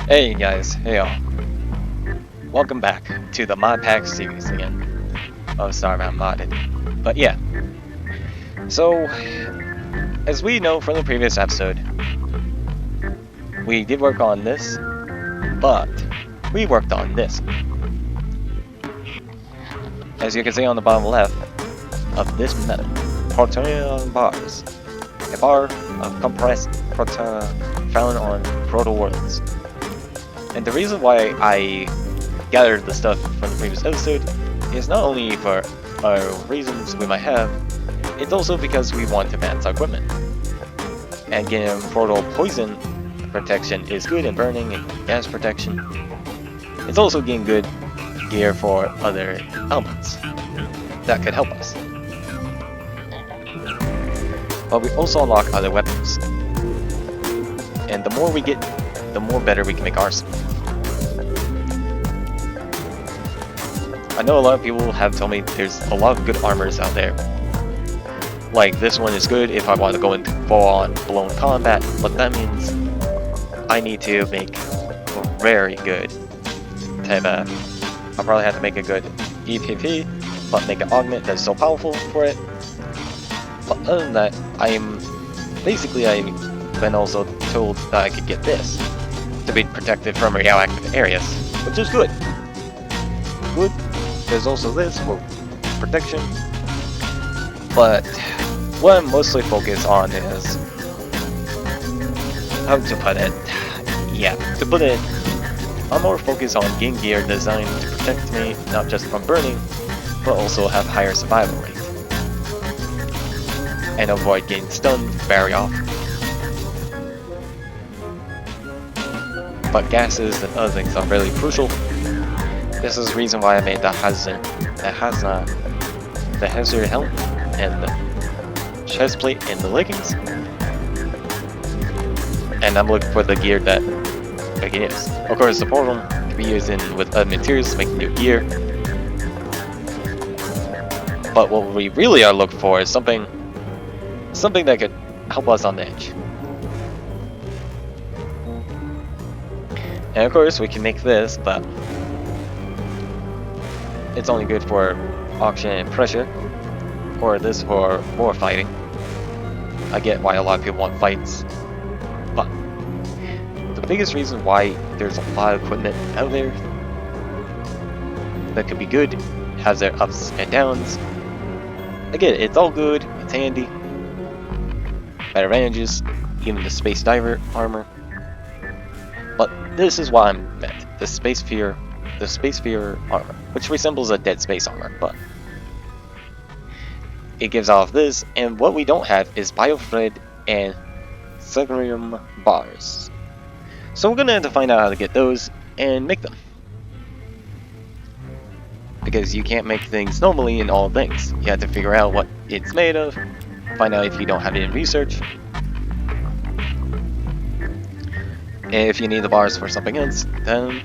Hey guys, hey all. Welcome back to the ModPack series again of StarBound Modded. But yeah, so as we know from the previous episode, we did work on this, but we worked on this. As you can see on the bottom left of this method, proton bars. A bar of compressed proton found on proto worlds. And the reason why I gathered the stuff from the previous episode is not only for reasons we might have, it's also because we want to advance our equipment. And getting proto poison protection is good in burning and gas protection. It's also getting good gear for other elements that could help us. But we also unlock other weapons. And the more we get, the more better we can make ours. I know a lot of people have told me there's a lot of good armors out there. Like, this one is good if I want to go into full-on blown combat, but that means I need to make a very good type of... I'll probably have to make a good EP, but make an augment that's so powerful for it. But other than that, I've been also told that I could get this to be protected from radioactive areas, which is good. Good. There's also this for protection, but what I'm mostly focused on is how to put it. Yeah, to put it, I'm more focused on getting gear designed to protect me not just from burning, but also have higher survival rate and avoid getting stunned very often. But gases and other things are really crucial. This is the reason why I made the hazard helm and the chest plate and the leggings. And I'm looking for the gear that I can use. Of course, the portal can be used with other materials to make new gear. But what we really are looking for is something that could help us on the edge. And of course, we can make this, but it's only good for oxygen and pressure, or this for more fighting. I get why a lot of people want fights, but the biggest reason why there's a lot of equipment out there that could be good, has their ups and downs. Again, it's all good, it's handy, better advantages, even the space diver armor. But this is why I'm meant, the space sphere armor, which resembles a dead space armor, but it gives off this, and what we don't have is biothread and cerium bars. So we're gonna have to find out how to get those and make them. Because you can't make things normally in all things. You have to figure out what it's made of, find out if you don't have it in research. And if you need the bars for something else, then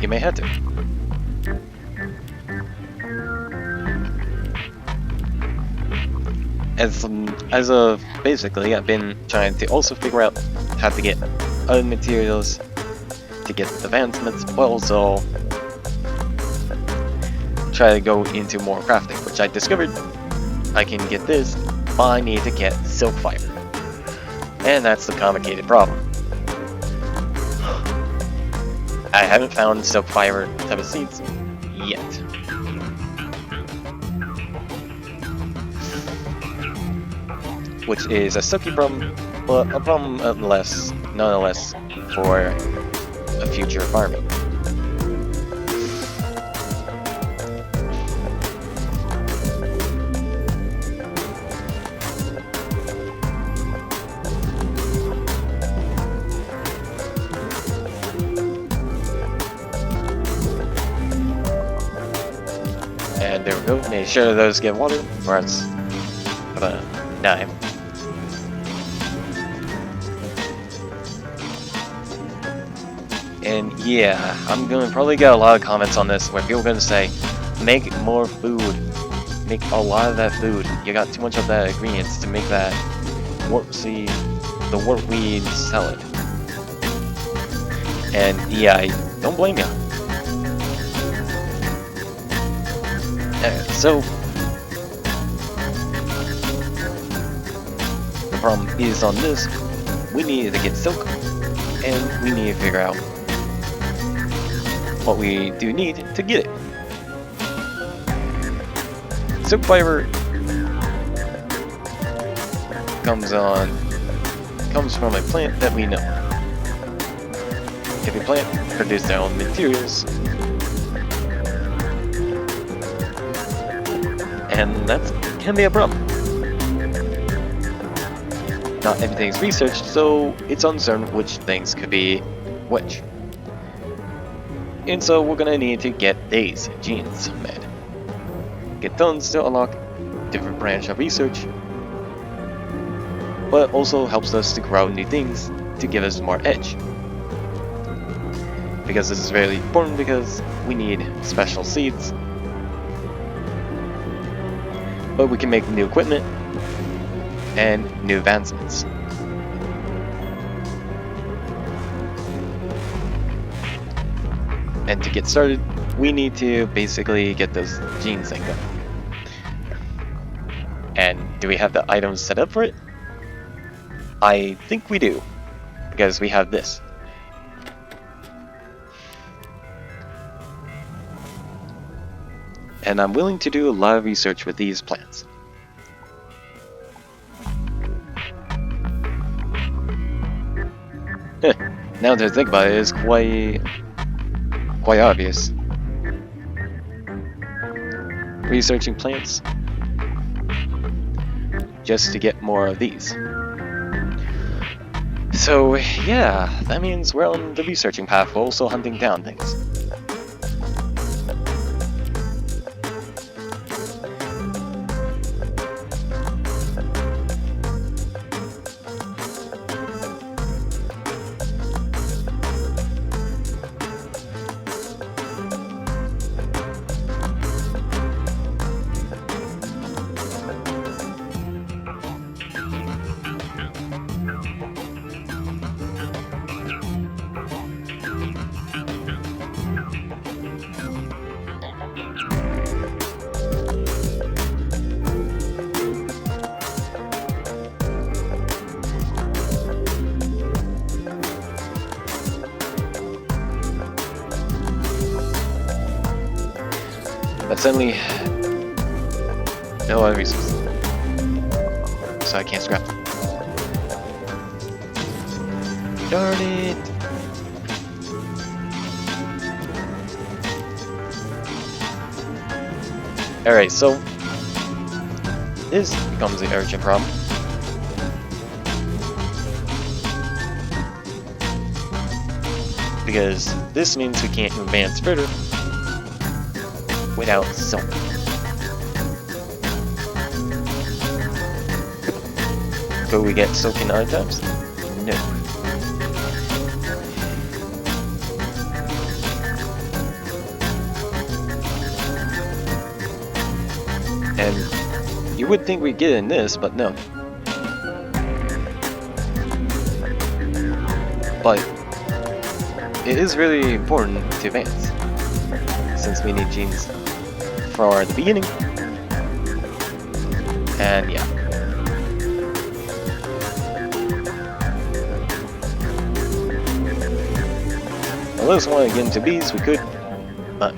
you may have to. As of basically, I've been trying to also figure out how to get other materials to get advancements, but also try to go into more crafting, which I discovered I can get this, but I need to get silk fiber. And that's the complicated problem. I haven't found silk fiber type of seeds yet. Which is a sucky problem, but a problem nonetheless for a future farming. And there we go. Make sure those get water, or else I'm gonna die. And yeah, I'm gonna probably get a lot of comments on this where people are gonna say, make more food. Make a lot of that food. You got too much of that ingredients to make that the warpweed salad. And yeah, I don't blame you. So the problem is on this, we need to get silk, and we need to figure out what we do need to get it. Silk fiber comes from a plant that we know. If a plant produces their own materials, and that can be a problem. Not everything's researched, so it's uncertain which things could be which. And so we're gonna need to get these genes made. Get those to unlock different branch of research, but also helps us to grow new things to give us more edge. Because this is really important because we need special seeds, but we can make new equipment and new advancements. And to get started, we need to basically get those genes thing going. And do we have the items set up for it? I think we do, because we have this. And I'm willing to do a lot of research with these plants. Now that I think about it, it's quite obvious. Researching plants just to get more of these. So yeah, that means we're on the researching path, we're also hunting down things. But suddenly, no other reasons, so I can't scrap them. Darn it! Alright, so this becomes the urgent problem. Because this means we can't advance further without silk. Could we get silk in other times? No. And you would think we'd get in this, but no. But it is really important to advance, since we need genes for the beginning. And yeah. Unless we want to get into bees, we could, but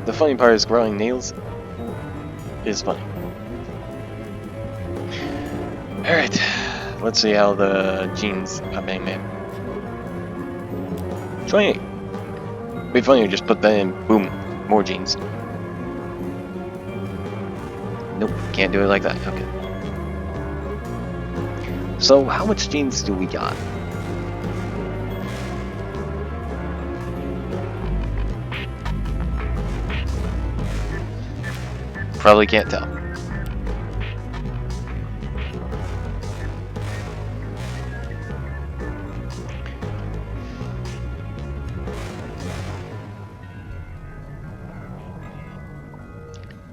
the funny part is growing nails is funny. Alright, let's see how the genes are being made. 28. It'd be funny to just put that in, boom, more genes. Nope, can't do it like that, okay. So, how much genes do we got? Probably can't tell.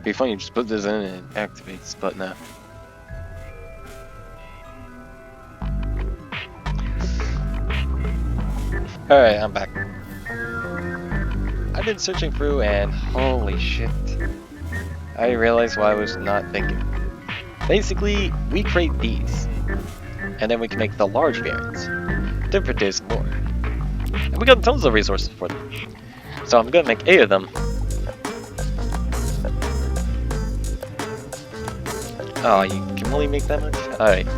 Be funny, just put this in and it activates, but no. Alright, I'm back. I've been searching through and holy shit. I realized what I was not thinking. Basically, we create these. And then we can make the large variants. Then produce more. And we got tons of resources for them. So I'm gonna make 8 of them. Oh, you can only make that much? Alright.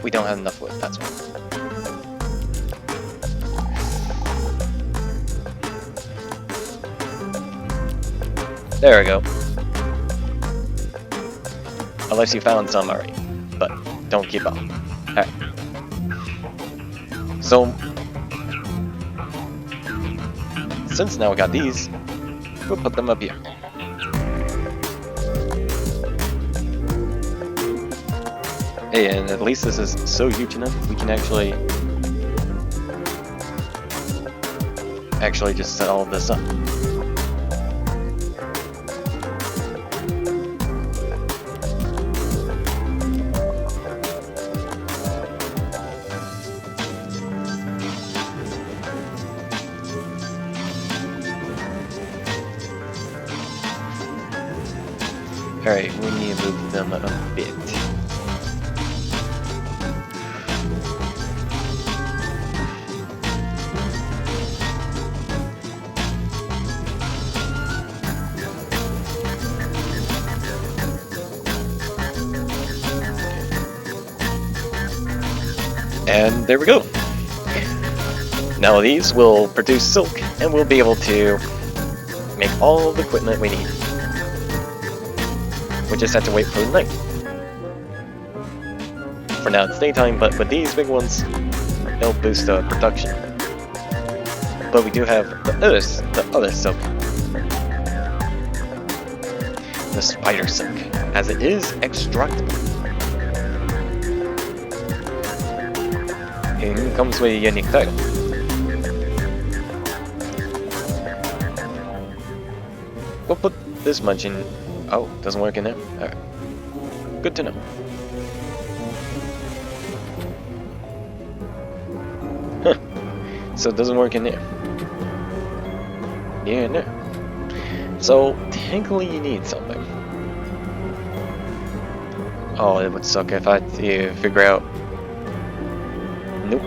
We don't have enough wood, that's why. There we go. Unless you found some already. But don't give up. Alright. So, since now we got these, we'll put them up here. Hey, and at least this is so huge enough, we can actually just set all of this up. Alright, we need to move them a bit. And there we go. Now these will produce silk, and we'll be able to make all the equipment we need. We just have to wait for the night. For now it's daytime, but with these big ones, they'll boost the production. But we do have the other silk. The spider silk, as it is extractable. It comes with a unique title. We'll put this much in. Oh, doesn't work in there? Alright. Good to know. Huh. So it doesn't work in there. Yeah, in there. So, technically you need something. Oh, it would suck if I had to figure out. Nope.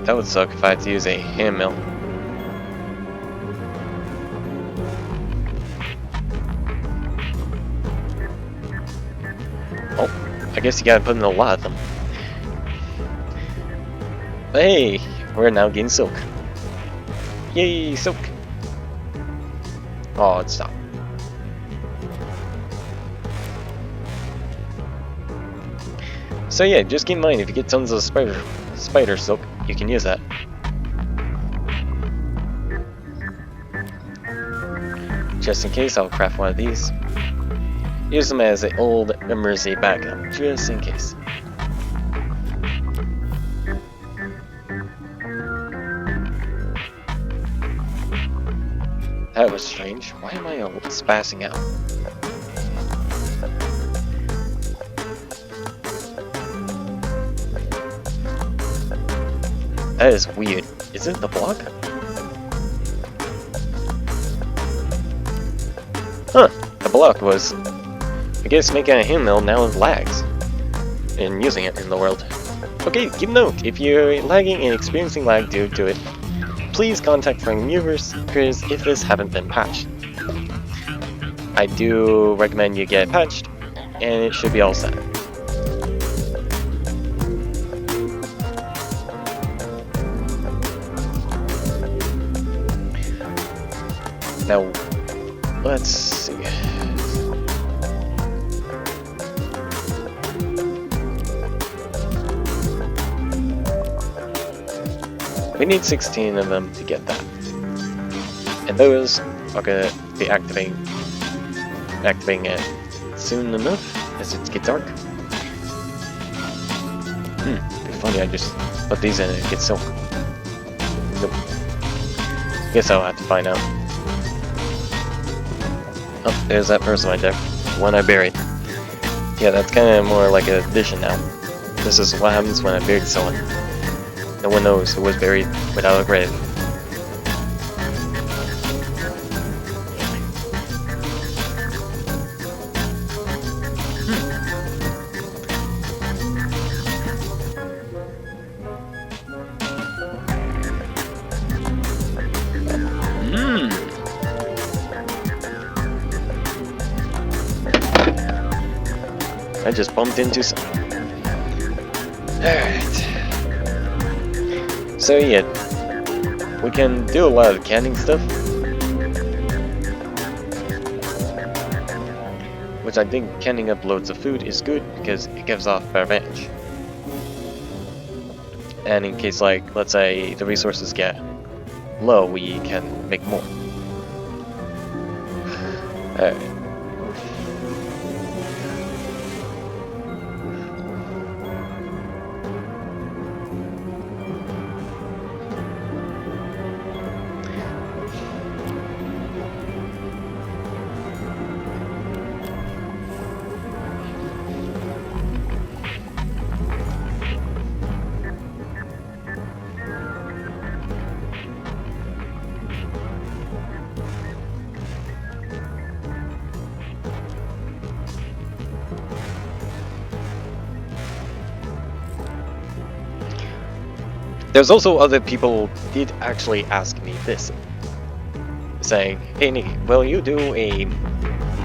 That would suck if I had to use a hand mill. Oh, I guess you gotta put in a lot of them. But hey, we're now getting silk. Yay, silk! Oh, it stopped. So yeah, just keep in mind, if you get tons of spider silk, you can use that. Just in case, I'll craft one of these. Use them as an old emergency backup, just in case. That was strange. Why am I spazzing out? That is weird. Is it the block? Huh. The block was, I guess, making a hand mill now with lags. And using it in the world. Okay, keep note. If you're lagging and experiencing lag due to it, please contact friendly viewers, because if this haven't been patched. I do recommend you get it patched, and it should be all set. Now, let's see. We need 16 of them to get that. And those are gonna be activating it soon enough as it gets dark. Be funny, I just put these in and it gets silk. Nope. Guess I'll have to find out. Oh, there's that person right there. One I buried. Yeah, that's kind of more like an addition now. This is what happens when I buried someone. No one knows who was buried without a grave. I just bumped into something. Alright. So yeah, we can do a lot of canning stuff. Which I think canning up loads of food is good because it gives off better advantage. And in case, like, let's say the resources get low, we can make more. Alright. There's also other people did actually ask me this, saying, "Hey Nikki, will you do a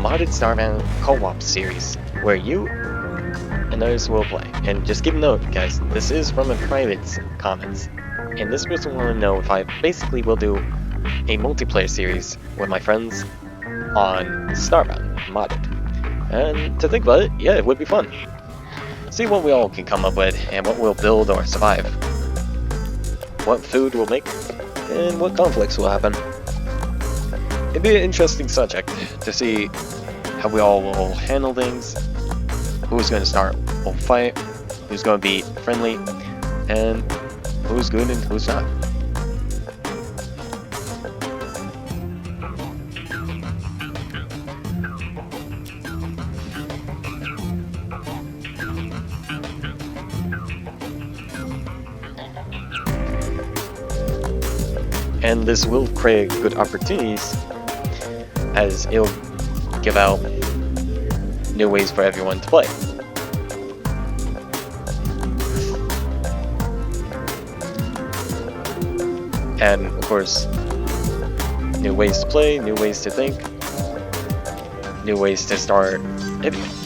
modded StarBound co-op series where you and others will play?" And just give a note, guys, this is from a private comments, and this person want to know if I basically will do a multiplayer series with my friends on StarBound modded. And to think about it, yeah, it would be fun. See what we all can come up with and what we'll build or survive. What food we'll make, and what conflicts will happen. It'd be an interesting subject to see how we all will handle things, who's going to start a fight, who's going to be friendly, and who's good and who's not. And this will create good opportunities, as it'll give out new ways for everyone to play. And of course, new ways to play, new ways to think, new ways to start everything.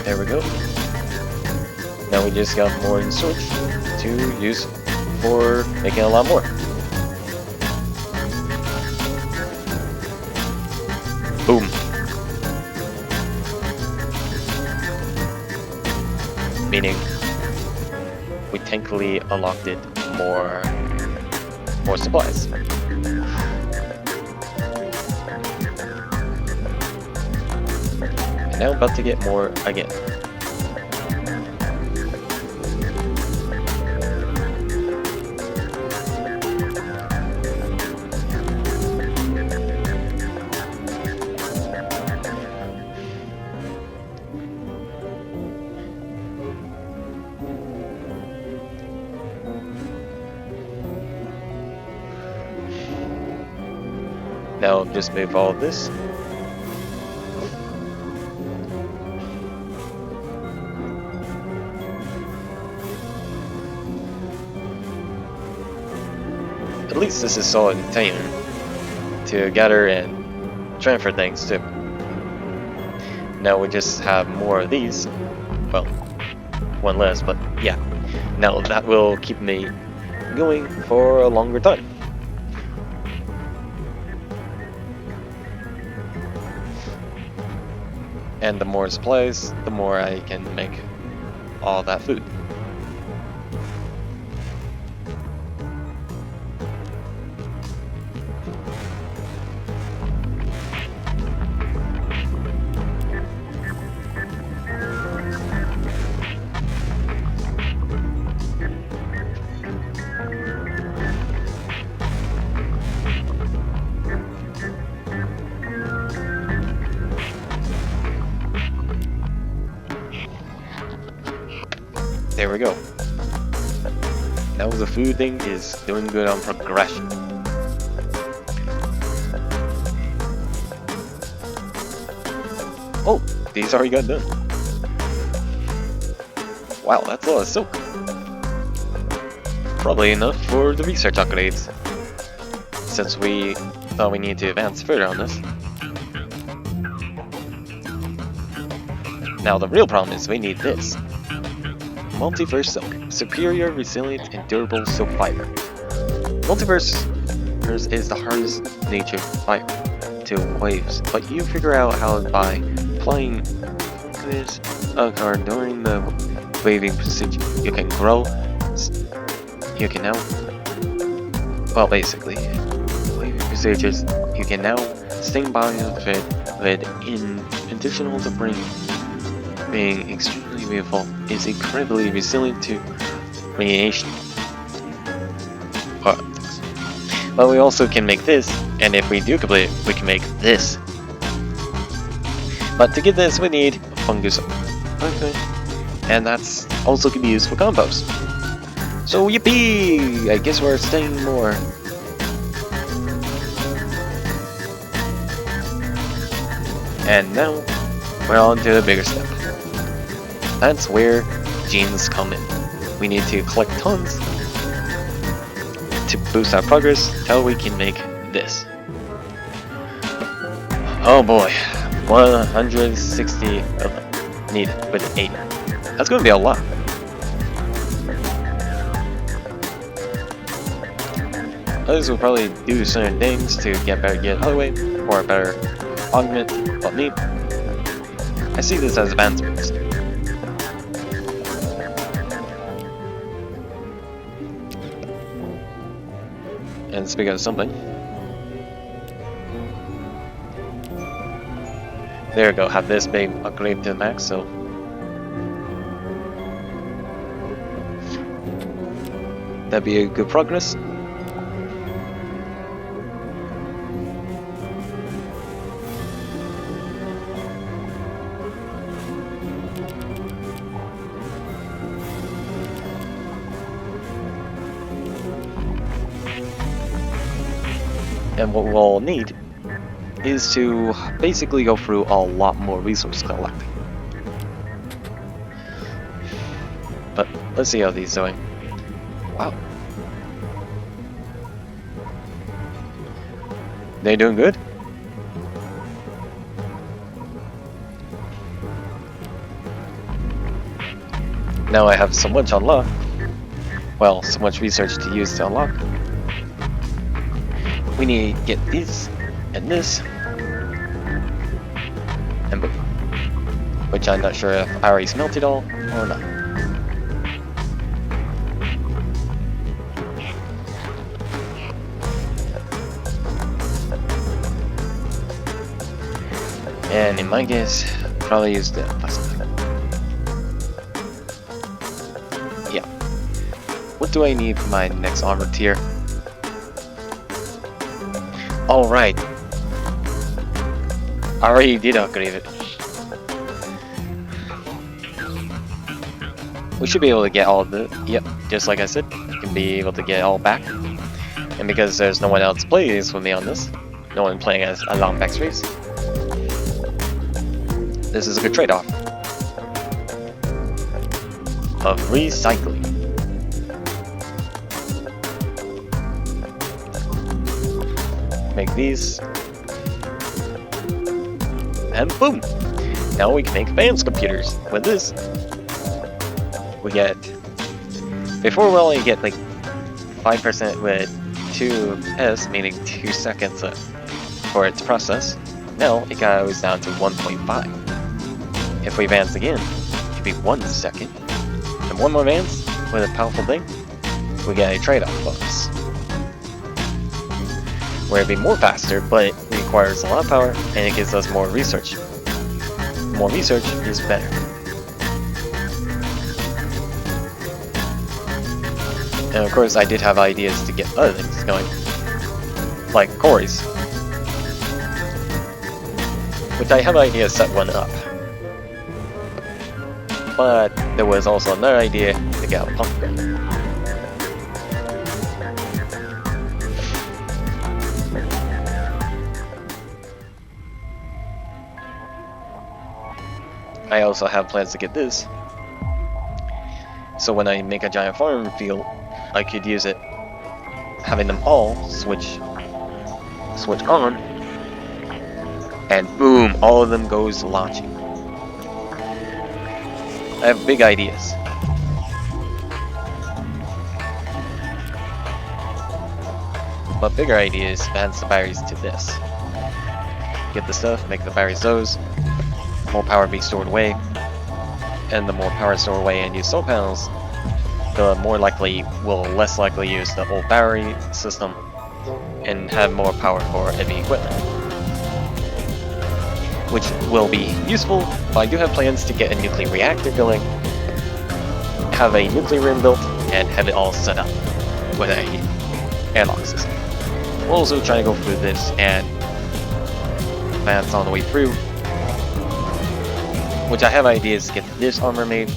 There we go. Now we just got more in storage to use for making a lot more. Boom. Meaning we thankfully unlocked it more supplies. And now I'm about to get more again. Now just move all of this. At least this is solid container to gather and transfer things to. Now we just have more of these. Well, one less, but yeah. Now that will keep me going for a longer time. And the more supplies, the more I can make all that food. There we go. Now the food thing is doing good on progression. Oh, these already got done. Wow, that's a lot of silk. Probably enough for the research upgrades, since we thought we need to advance further on this. Now the real problem is we need this. Multiverse silk. Superior, resilient, and durable silk fiber. Multiverse is the hardest nature fiber to waves, but you figure out how by applying this or during the waving procedure. You can grow. You can now. Well, basically, waving procedures. You can now sting by the thread in additional to being extremely beautiful is incredibly resilient to radiation. But we also can make this, and if we do complete it, we can make this. But to get this, we need fungus. Okay. And that's also can be used for compost. So yippee! I guess we're staying more. And now, we're on to the bigger step. That's where genes come in. We need to collect tons to boost our progress till we can make this. Oh boy, 160 needed with 8. That's going to be a lot. Others will probably do certain things to get better get out of the way, or a better augment, but me, I see this as advancements. And speaking of something, there we go, have this big upgrade to the max, so that'd be a good progress. And what we'll need is to basically go through a lot more resource collecting. But let's see how these are doing. Wow. They doing good? Now I have so much unlocked. Well, so much research to use to unlock. We need to get this and this and boom. Which I'm not sure if I already smelted all or not. And in my case, probably use the plastic. Yeah. What do I need for my next armor tier? Alright. I already did upgrade it. We should be able to get all of the. Yep, just like I said, we can be able to get it all back. And because there's no one else plays with me on this, no one playing as a long back race, this is a good trade-off of recycling. Make these, and boom! Now we can make advanced computers. With this, we get, before we only get like 5% with 2s, meaning 2 seconds for it to process. Now it goes down to 1.5. If we advance again, it could be 1 second. And one more advance with a powerful thing, we get a trade-off bonus. Where it'd be more faster, but it requires a lot of power, and it gives us more research. More research is better. And of course, I did have ideas to get other things going, like Corey's, which I have ideas to set one up. But there was also another idea to get a pump gun. I also have plans to get this, so when I make a giant farm field, I could use it, having them all switch on, and boom, all of them goes launching. I have big ideas. But bigger ideas adds the batteries to this. Get the stuff, make the batteries those, more power be stored away, and the more power stored away and use solar panels, the more likely will less likely use the old battery system and have more power for heavy equipment. Which will be useful, but I do have plans to get a nuclear reactor going, have a nuclear room built, and have it all set up with a airlock system. We'll also try to go through this and advance on the way through, which I have ideas to get this armor made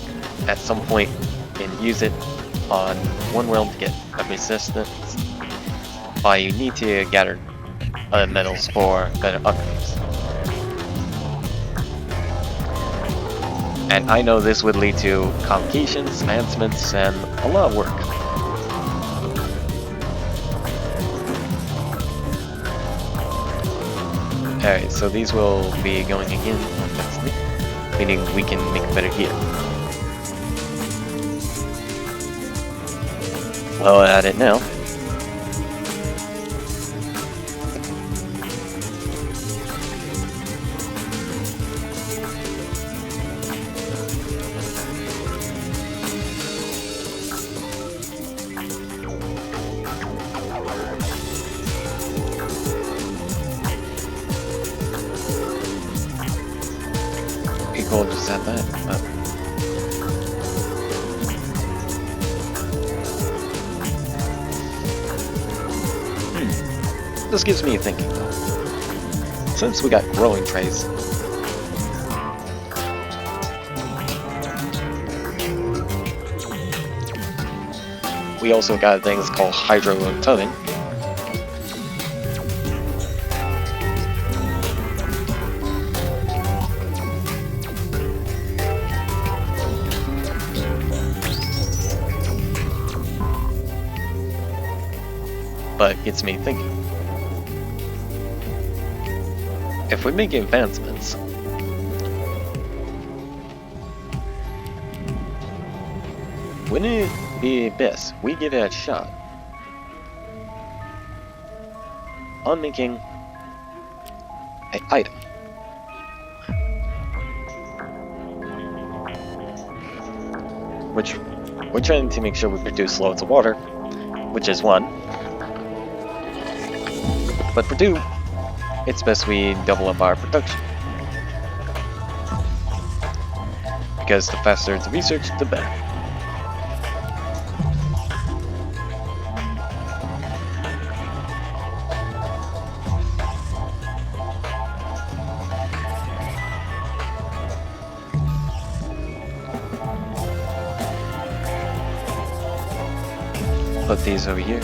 at some point and use it on one world to get a resistance. But you need to gather other metals for better upgrades. And I know this would lead to complications, advancements, and a lot of work. Alright, so these will be going again, meaning we can make it better here. I'll add it now. We'll just add that. This gives me thinking though. Since we got growing trays, we also got things called hydro tubbing. But it gets me thinking. If we make advancements, wouldn't it be best we give it a shot on making an item? Which we're trying to make sure we produce loads of water, which is one. But for two, it's best we double up our production. Because the faster the research, the better. Put these over here.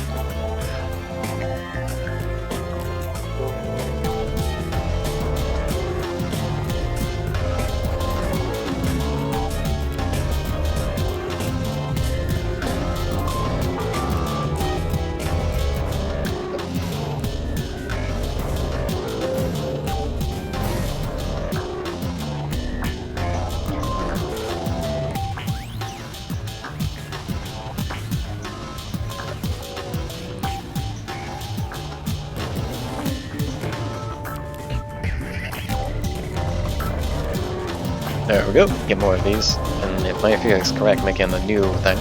There we go, get more of these, and if my theory is correct, making a new thing,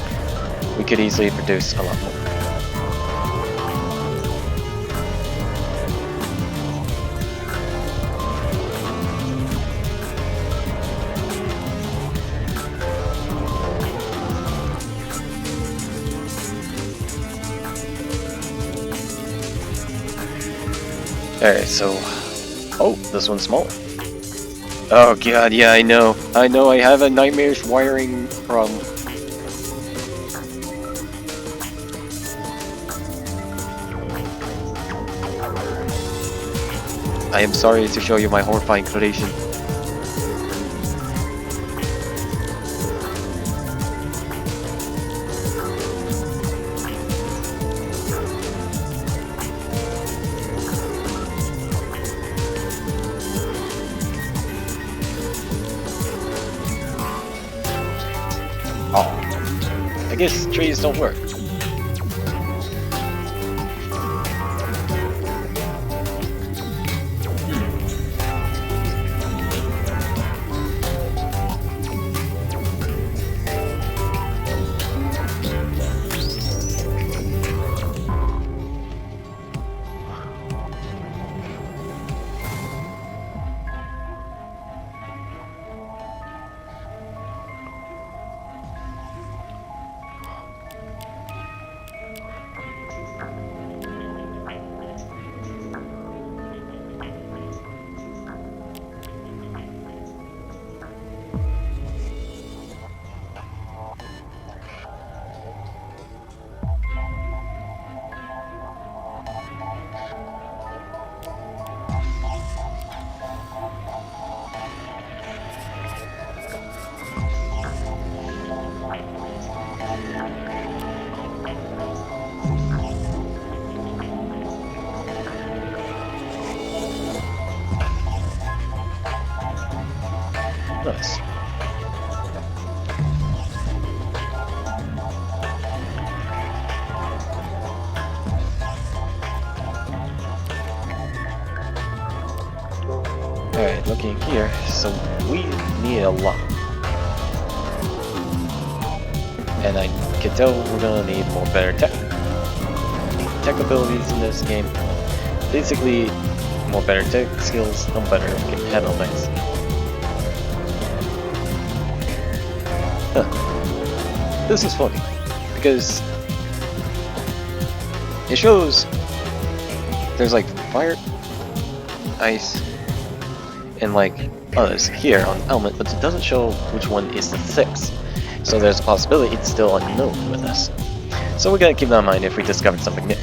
we could easily produce a lot more. Alright, so... oh, this one's smaller. Oh god, yeah, I know. I have a nightmarish wiring problem. I am sorry to show you my horrifying creation. Oh, I guess trees don't work. Nice. Alright, looking here, so we need a lot. And I can tell we're gonna need more better tech abilities in this game. Basically, more better tech skills, no better can handle things. Huh. This is funny, because it shows there's like fire, ice, and like others here on element, but it doesn't show which one is the 6th. So there's a possibility it's still unknown with us. So we gotta keep that in mind if we discovered something new.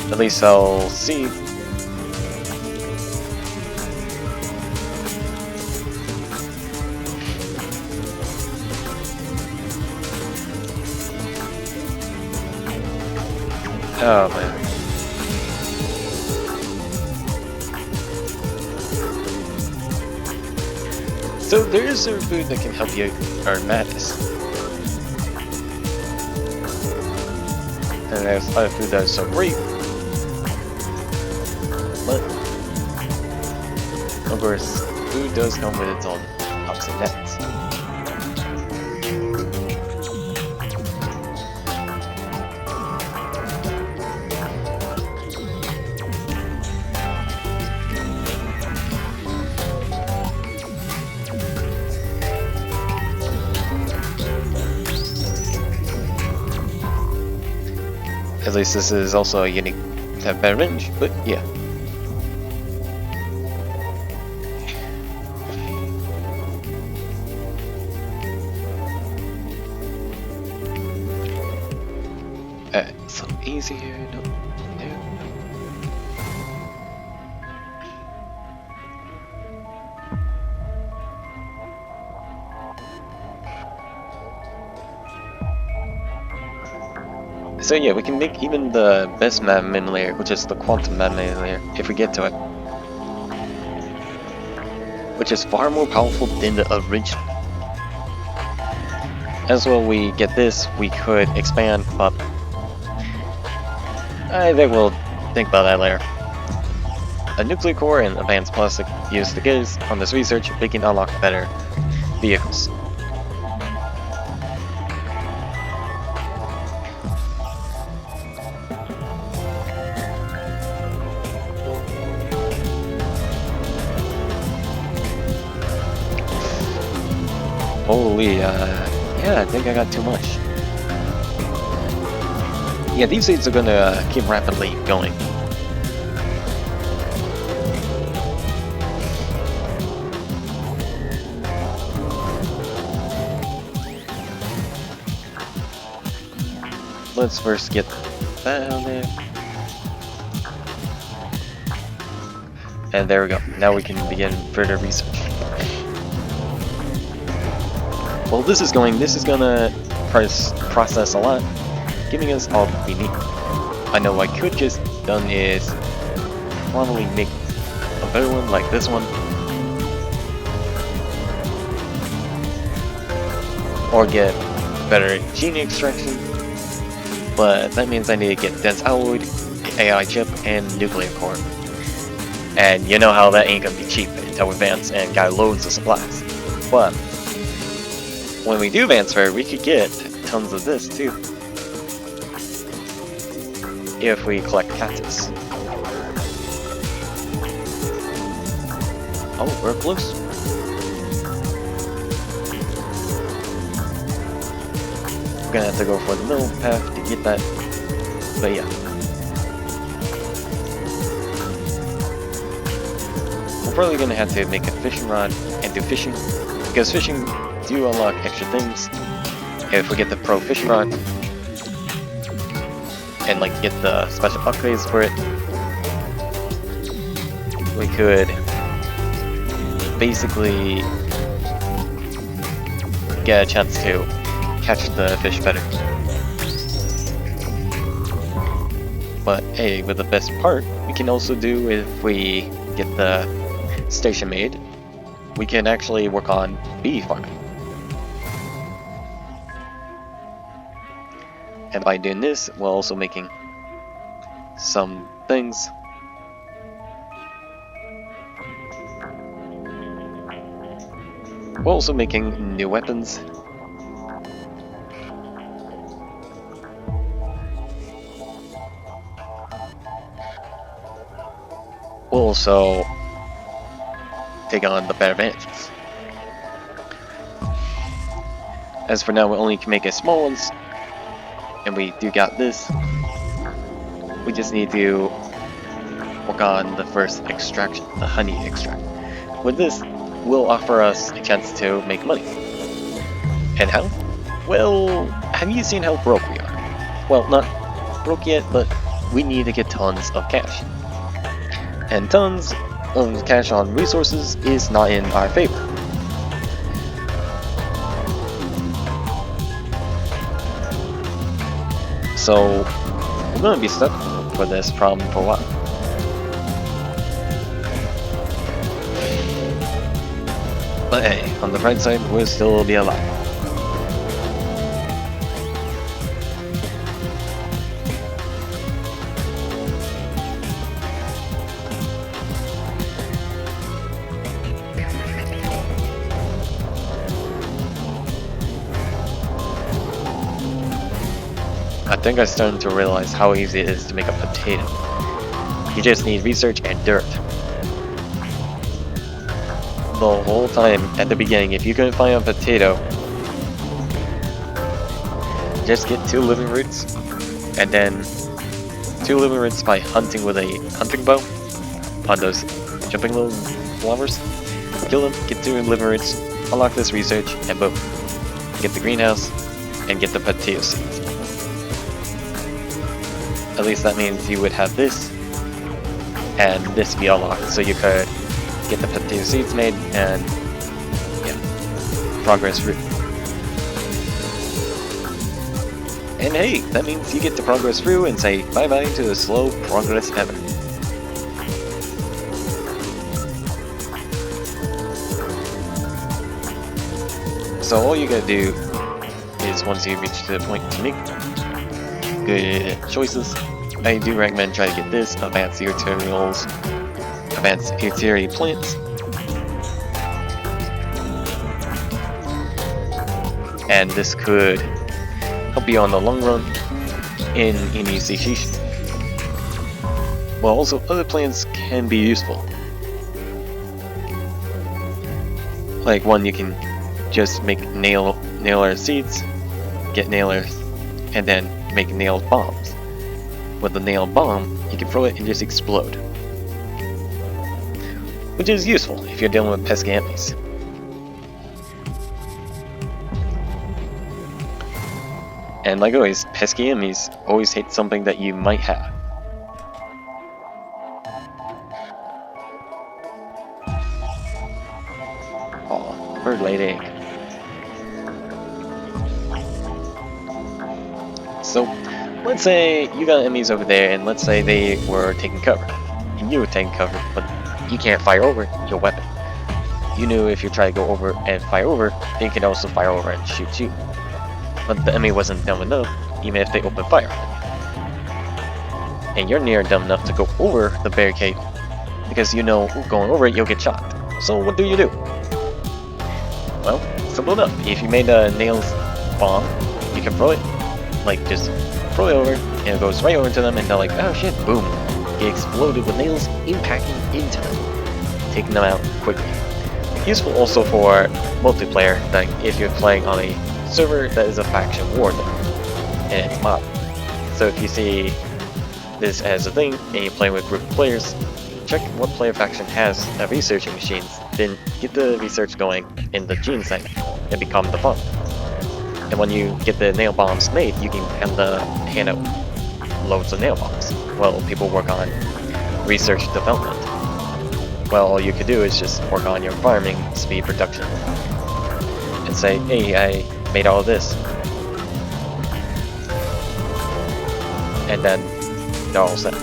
At least I'll see. Oh man. So there is a food that can help you earn madness. And there's other food that is so great. But of course, food does come with its own ups and downs. At least this is also a unique to have better range, but yeah. So easier, no. So yeah, we can make even the best madman layer, which is the quantum madman layer, if we get to it. Which is far more powerful than the original. As well, we get this, we could expand, but I think we'll think about that later. A nuclear core and advanced plastic used to get us on this research, we can unlock better vehicles. Holy, yeah, I think I got too much. Yeah, these seeds are gonna keep rapidly going. Let's first get that out there. And there we go. Now we can begin further research. Well, this is gonna process a lot, giving us all we need. I know I could just done is probably make a better one like this one, or get better gene extraction. But that means I need to get dense alloy, AI chip, and nuclear core. And you know how that ain't gonna be cheap until we advance and got loads of supplies. But when we do advance further, we could get tons of this too. If we collect cactus. Oh, we're close. We're gonna have to go for the middle path to get that. But yeah. We're probably gonna have to make a fishing rod and do fishing, because fishing do unlock extra things. If we get the pro fishing rod and like get the special upgrades for it, we could basically get a chance to catch the fish better. But hey, with the best part, we can also do if we get the station made, we can actually work on bee farming. And by doing this, we're also making some things. We're also making new weapons. We'll also take on the better advantages. As for now, we only can make a small ones, and we do got this. We just need to work on the first extraction, the honey extract. With this, will offer us a chance to make money. And how? Well, have you seen how broke we are? Well, not broke yet, but we need to get tons of cash. And tons of cash on resources is not in our favor. So we're gonna be stuck for this problem for a while. But hey, on the bright side, we'll still be alive. I think I'm starting to realize how easy it is to make a potato. You just need research and dirt. The whole time at the beginning, if you couldn't find a potato, just get 2 living roots, and then 2 living roots by hunting with a hunting bow on those jumping little flowers. Kill them, get 2 living roots, unlock this research, and boom. Get the greenhouse, and get the potato seeds. At least that means you would have this, and this be unlocked, so you could get the potato seeds made, and yeah, progress through. And hey, that means you get to progress through and say bye-bye to the slow progress ever. So all you gotta do is, once you reach to the point to make good choices, I do recommend trying to get this, advanced materials, advanced utility plants, and this could help you on the long run in initiation. Well, also other plants can be useful. Like one you can just make nailer seeds, get nailers, and then make nail bombs. With the nail bomb, you can throw it and just explode, which is useful if you're dealing with pesky enemies. And like always, pesky enemies always hate something that you might have. Oh, bird laid egg. So, let's say you got enemies over there, and let's say they were taking cover, and you were taking cover, but you can't fire over your weapon. You knew if you try to go over and fire over, they could also fire over and shoot you. But the enemy wasn't dumb enough, even if they open fire on you. And you're near dumb enough to go over the barricade, because you know going over it you'll get shot. So what do? Well, simple enough. If you made a nails bomb, you can throw it, like just throw it over, and it goes right over to them, and they're like, oh shit, boom. Get exploded with nails impacting into them, taking them out quickly. Useful also for multiplayer, like if you're playing on a server that is a faction war zone, and it's mod. So if you see this as a thing, and you're playing with a group of players, check what player faction has researching machines, then get the research going in the gene site, and become the bomb. And when you get the nail bombs made, you can hand out loads of nail bombs. Well, people work on research development. Well, all you could do is just work on your farming speed production, and say, hey, I made all of this. And then they're all set.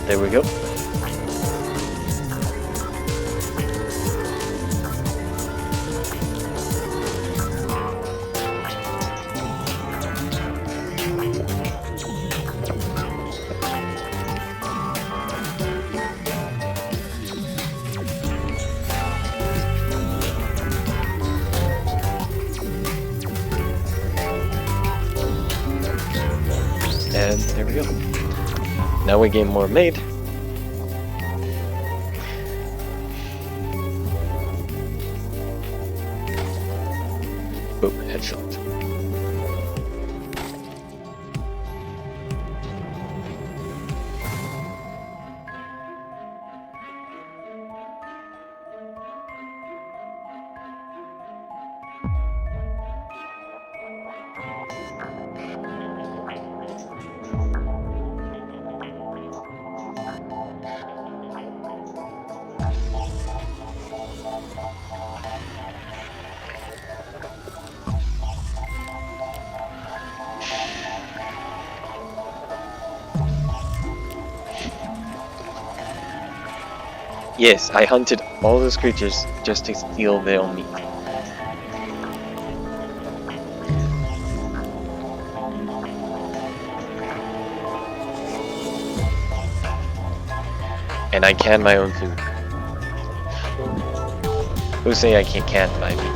There we go. And there we go. Now we get more made. Boom, headshot. Yes, I hunted all those creatures just to steal their own meat. And I can my own food. Who say I can't can my meat?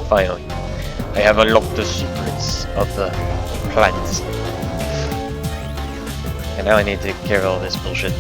Finally, I have unlocked the secrets of the plants. And now I need to take care of all this bullshit.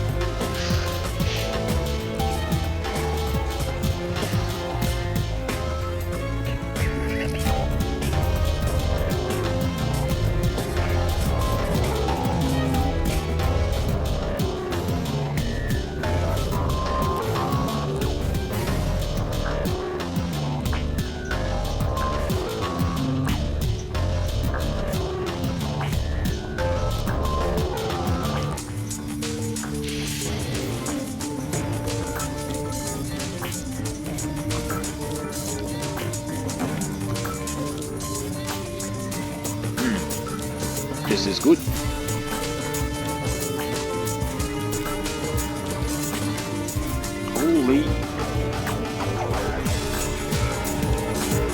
Hopefully.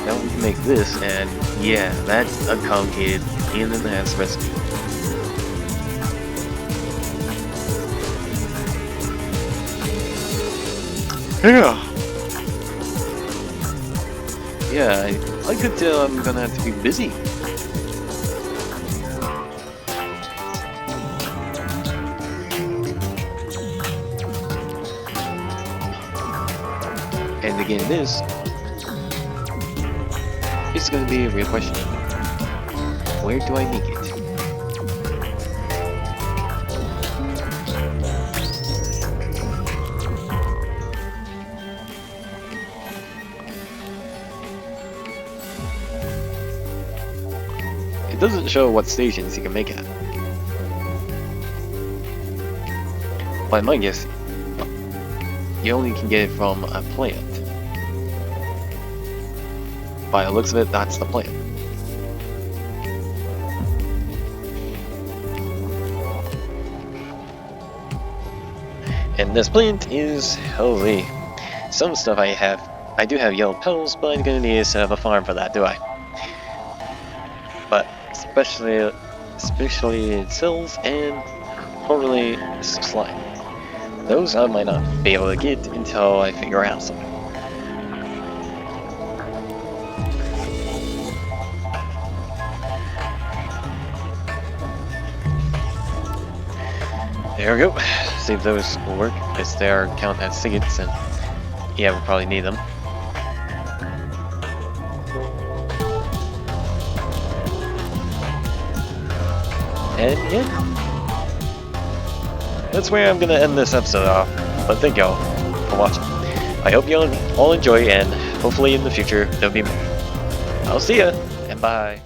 Now we can make this, and yeah, that's a complicated pain in the ass recipe. Yeah, I could tell I'm gonna have to be busy. And again, this is gonna be a real question. Where do I make it? It doesn't show what stations you can make it at. By my guess, you only can get it from a plant. By the looks of it, that's the plant. And this plant is, holy, some stuff I do have yellow petals, but I'm gonna need to set up a farm for that, do I? But especially cells and probably slime. Those I might not be able to get until I figure out something. There we go. See if those will work, because they are counted as tickets, and yeah, we'll probably need them. And yeah, that's where I'm gonna end this episode off. But thank y'all for watching. I hope you all enjoy, and hopefully in the future there'll be more. I'll see ya, and bye.